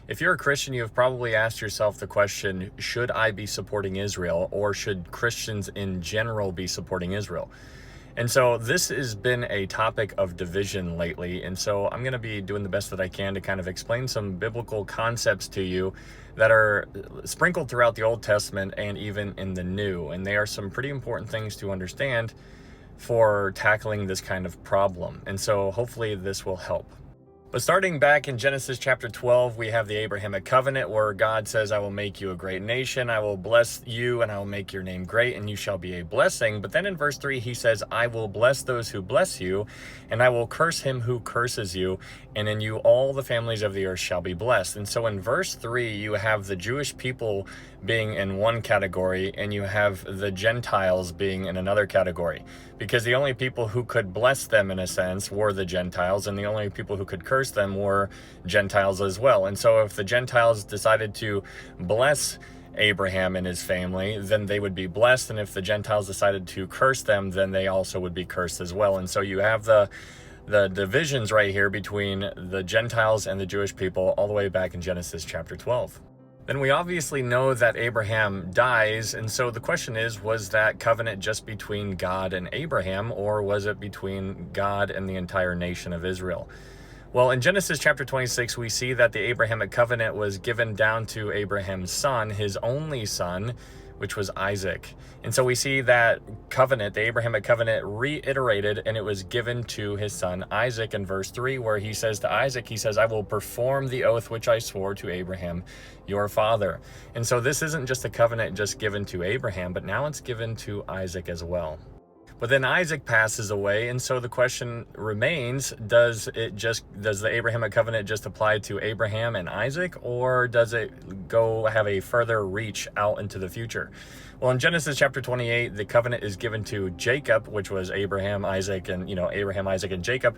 If you're a Christian, you've probably asked yourself the question, should I be supporting Israel, or should Christians in general be supporting Israel? And so this has been a topic of division lately. And so I'm going to be doing the best that I can to kind of explain some biblical concepts to you that are sprinkled throughout the Old Testament and even in the New. And they are some pretty important things to understand for tackling this kind of problem. And so hopefully this will help. But starting back in Genesis chapter 12, we have the Abrahamic covenant where God says, I will make you a great nation. I will bless you and I will make your name great and you shall be a blessing. But then in verse 3, he says, I will bless those who bless you and I will curse him who curses you. And in you all the families of the earth shall be blessed. And so in verse 3, you have the Jewish people being in one category and you have the Gentiles being in another category. Because the only people who could bless them in a sense were the Gentiles, and the only people who could curse them were Gentiles as well. And so if the Gentiles decided to bless Abraham and his family, then they would be blessed. And if the Gentiles decided to curse them, then they also would be cursed as well. And so you have the divisions right here between the Gentiles and the Jewish people all the way back in Genesis chapter 12. Then we obviously know that Abraham dies, and so the question is, was that covenant just between God and Abraham, or was it between God and the entire nation of Israel? Well, in Genesis chapter 26, we see that the Abrahamic covenant was given down to Abraham's son, his only son, which was Isaac. And so we see that covenant, the Abrahamic covenant, reiterated, and it was given to his son Isaac in verse 3, where he says to Isaac, he says, I will perform the oath which I swore to Abraham, your father. And so this isn't just a covenant just given to Abraham, but now it's given to Isaac as well. But then Isaac passes away, and so the question remains, does the Abrahamic covenant just apply to Abraham and Isaac, or does it go have a further reach out into the future? Well, in Genesis chapter 28, the covenant is given to Jacob, which was Abraham, Isaac, and Abraham, Isaac, and Jacob.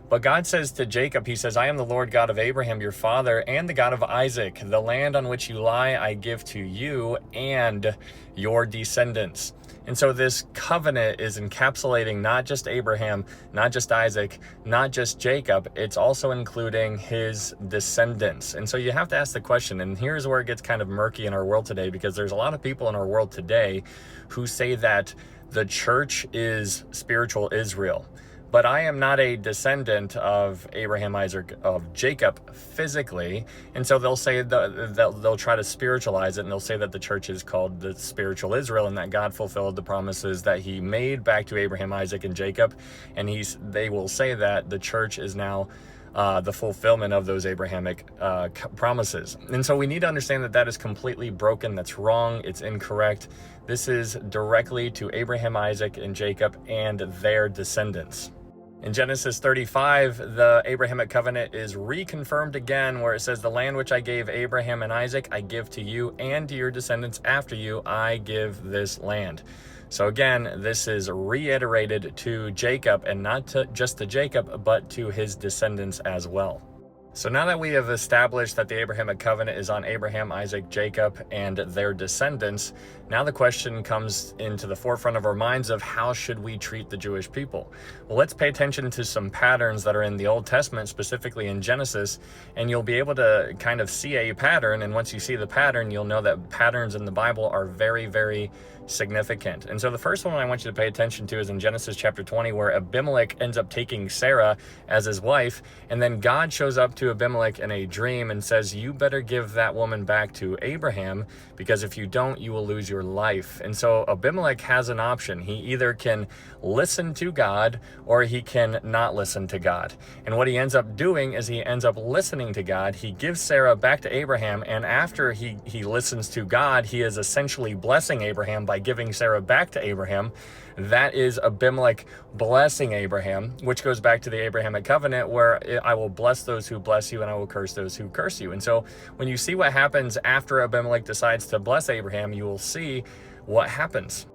But God says to Jacob, he says, I am the Lord God of Abraham, your father, and the God of Isaac. The land on which you lie, I give to you and your descendants. And so this covenant is encapsulating not just Abraham, not just Isaac, not just Jacob, it's also including his descendants. And so you have to ask the question, and here's where it gets kind of murky in our world today, because there's a lot of people in our world today who say that the church is spiritual Israel. But I am not a descendant of Abraham, Isaac, of Jacob physically. And so they'll say they'll try to spiritualize it, and they'll say that the church is called the spiritual Israel and that God fulfilled the promises that he made back to Abraham, Isaac, and Jacob. And they will say that the church is now the fulfillment of those Abrahamic promises. And so we need to understand that that is completely broken. That's wrong. It's incorrect. This is directly to Abraham, Isaac, and Jacob and their descendants. In Genesis 35, the Abrahamic covenant is reconfirmed again, where it says, the land which I gave Abraham and Isaac, I give to you and to your descendants after you, I give this land. So again, this is reiterated to Jacob, and not just to Jacob, but to his descendants as well. So now that we have established that the Abrahamic covenant is on Abraham, Isaac, Jacob, and their descendants, now the question comes into the forefront of our minds of how should we treat the Jewish people? Well, let's pay attention to some patterns that are in the Old Testament, specifically in Genesis, and you'll be able to kind of see a pattern. And once you see the pattern, you'll know that patterns in the Bible are very, very significant. And so the first one I want you to pay attention to is in Genesis chapter 20, where Abimelech ends up taking Sarah as his wife, and then God shows up to Abimelech in a dream and says, you better give that woman back to Abraham, because if you don't, you will lose your life. And so Abimelech has an option. He either can listen to God or he can not listen to God. And what he ends up doing is he ends up listening to God. He gives Sarah back to Abraham, and after he listens to God, he is essentially blessing Abraham by giving Sarah back to Abraham. That is Abimelech blessing Abraham, which goes back to the Abrahamic covenant, where I will bless those who bless you and I will curse those who curse you. And so when you see what happens after Abimelech decides to bless Abraham, you will see what happens.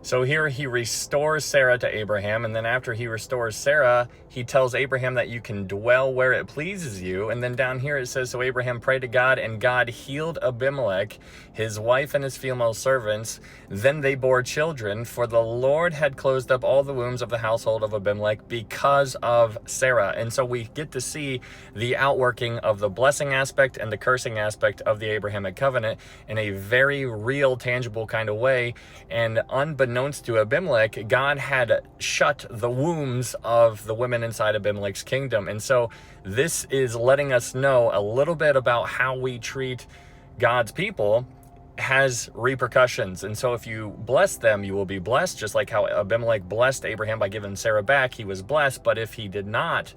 So here he restores Sarah to Abraham, and then after he restores Sarah, he tells Abraham that you can dwell where it pleases you. And then down here it says, so Abraham prayed to God, and God healed Abimelech, his wife and his female servants. Then they bore children, for the Lord had closed up all the wombs of the household of Abimelech because of Sarah. And so we get to see the outworking of the blessing aspect and the cursing aspect of the Abrahamic covenant in a very real, tangible kind of way. And unbeknownst to Abimelech, God had shut the wombs of the women inside Abimelech's kingdom. And so this is letting us know a little bit about how we treat God's people has repercussions. And so if you bless them, you will be blessed, just like how Abimelech blessed Abraham by giving Sarah back. He was blessed. But if he did not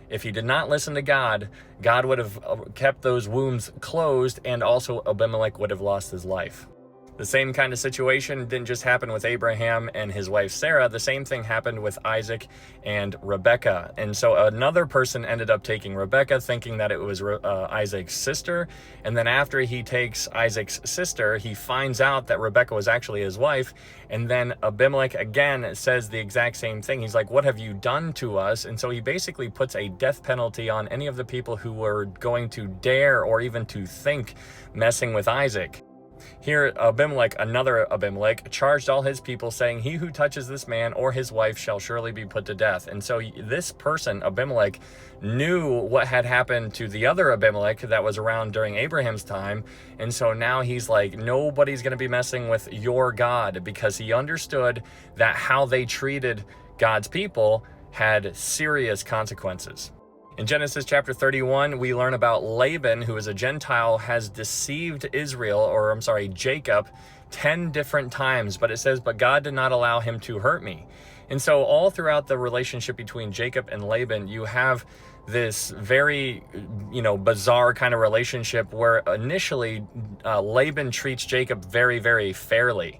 listen to God, God would have kept those wombs closed, and also Abimelech would have lost his life. The same kind of situation didn't just happen with Abraham and his wife Sarah. The same thing happened with Isaac and Rebekah. And so another person ended up taking Rebekah, thinking that it was Isaac's sister. And then after he takes Isaac's sister, he finds out that Rebekah was actually his wife. And then Abimelech again says the exact same thing. He's like, what have you done to us? And so he basically puts a death penalty on any of the people who were going to dare or even to think messing with Isaac. Here, Abimelech, another Abimelech, charged all his people, saying, he who touches this man or his wife shall surely be put to death. And so this person, Abimelech, knew what had happened to the other Abimelech that was around during Abraham's time. And so now he's like, nobody's going to be messing with your God, because he understood that how they treated God's people had serious consequences. In Genesis chapter 31, we learn about Laban, who is a Gentile, has deceived Jacob 10 different times. But it says, but God did not allow him to hurt me. And so all throughout the relationship between Jacob and Laban, you have this very, bizarre kind of relationship where initially Laban treats Jacob very, very fairly.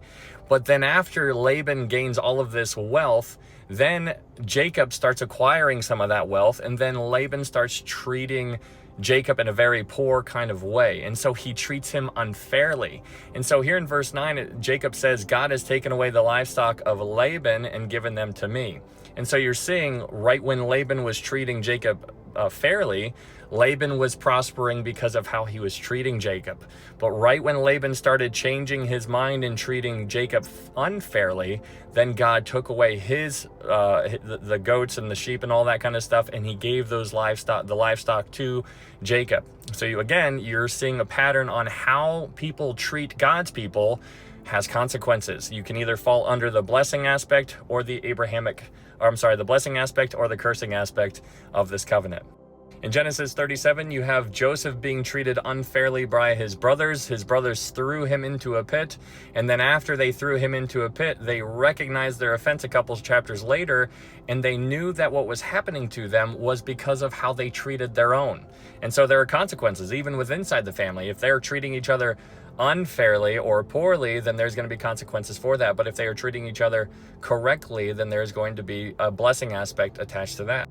But then after Laban gains all of this wealth, then Jacob starts acquiring some of that wealth, and then Laban starts treating Jacob in a very poor kind of way. And so he treats him unfairly. And so here in verse 9, Jacob says, God has taken away the livestock of Laban and given them to me. And so you're seeing right when Laban was treating Jacob fairly, Laban was prospering because of how he was treating Jacob. But right when Laban started changing his mind and treating Jacob unfairly, then God took away the goats and the sheep and all that kind of stuff, and he gave the livestock to Jacob. So you're seeing a pattern on how people treat God's people has consequences. You can either fall under the blessing aspect or the blessing aspect or the cursing aspect of this covenant. In Genesis 37, you have Joseph being treated unfairly by his brothers. His brothers threw him into a pit, and then after they threw him into a pit, they recognized their offense a couple chapters later, and they knew that what was happening to them was because of how they treated their own. And so there are consequences, even with inside the family. If they're treating each other unfairly or poorly, then there's going to be consequences for that. But if they are treating each other correctly, then there's going to be a blessing aspect attached to that.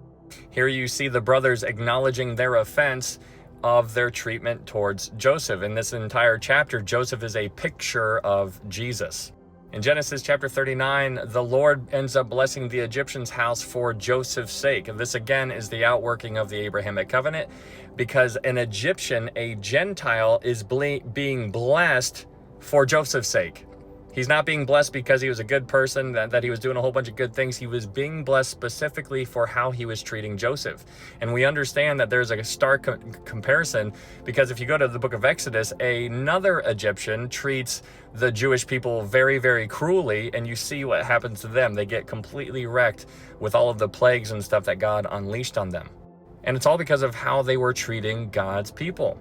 Here you see the brothers acknowledging their offense of their treatment towards Joseph. In this entire chapter, Joseph is a picture of Jesus. In Genesis chapter 39, the Lord ends up blessing the Egyptian's house for Joseph's sake. And this again is the outworking of the Abrahamic covenant, because an Egyptian, a Gentile, is being blessed for Joseph's sake. He's not being blessed because he was a good person, that he was doing a whole bunch of good things. He was being blessed specifically for how he was treating Joseph. And we understand that there's a stark comparison, because if you go to the book of Exodus, another Egyptian treats the Jewish people very, very cruelly, and you see what happens to them. They get completely wrecked with all of the plagues and stuff that God unleashed on them. And it's all because of how they were treating God's people.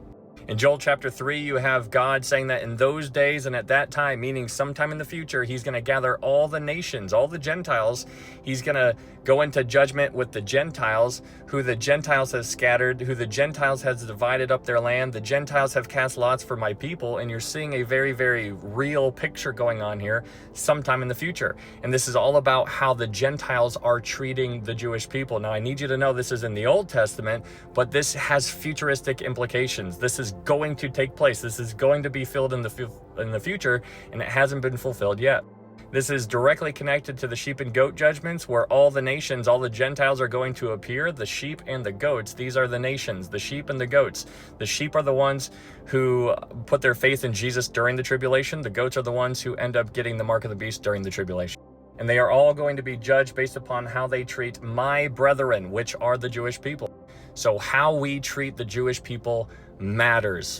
In Joel chapter 3, you have God saying that in those days and at that time, meaning sometime in the future, he's going to gather all the nations, all the Gentiles. He's going to go into judgment with the Gentiles, who the Gentiles has scattered, who the Gentiles has divided up their land. The Gentiles have cast lots for my people. And you're seeing a very, very real picture going on here sometime in the future. And this is all about how the Gentiles are treating the Jewish people. Now, I need you to know this is in the Old Testament, but this has futuristic implications. This is going to take place. This is going to be filled in the future, and it hasn't been fulfilled yet. This is directly connected to the sheep and goat judgments, where all the nations, all the Gentiles are going to appear. The sheep and the goats, these are the nations, the sheep and the goats. The sheep are the ones who put their faith in Jesus during the tribulation. The goats are the ones who end up getting the mark of the beast during the tribulation. And they are all going to be judged based upon how they treat my brethren, which are the Jewish people. So how we treat the Jewish people matters.